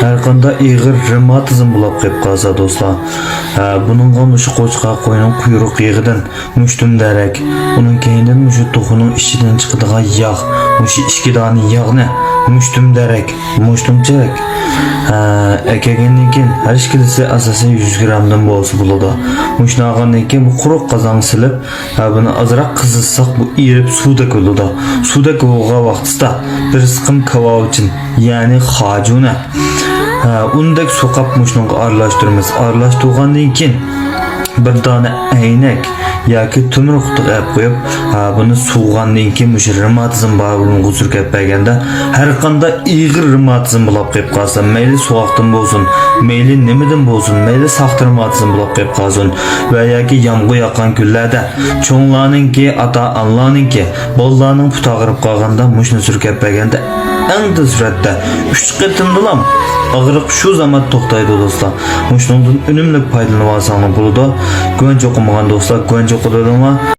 Her qanda iğir revmatizm bulab qeyb qalsa dostlar. Bununğa muşu qo'chqa qo'yning quyruq yig'idan muştum derek. Onun keyinden muşu toxunun içinden chiqadigan yağ, muşu ikki dona yağni muştum derek, muştumchilik. Ekegendan keyin har ikkisi asosan 100 gramdan bo'lsa bo'ladi. Muşnag'andan keyin bu quruq qozonga silib, buni azroq qizitsak bu erib suvda bo'ladi. Suvda bo'lgan vaqtida bir siqim kebab uchun, ya'ni xajuna undek soqab muşnunga aralashtiramiz. Aralashtirgandan keyin bir dona aynak yoki tumir qutiga olib qo'yib, buni suvgandan keyin mush revmatizm bog'liqni surkab berganda har qanday ig'ir revmatizm bo'lib qolib qolsa, mayli sovuqdan bo'lsin, mayli nimadan bo'lsin, mayli saqt revmatizm bo'lib qolib qolsin va yoki yomg'ir yoqqan kunlarda cho'nglarninki, ota-onalarninki, bolalarning puti og'rib qolganda mushni surkab berganda eng tez suratda 3 qatimdan ağırlık şu zaman toxtaydı dostlar. Muşnundan önümlük faydalanıb alsanız buludu. Güvence okumagan dostlar, güvence okudurlar.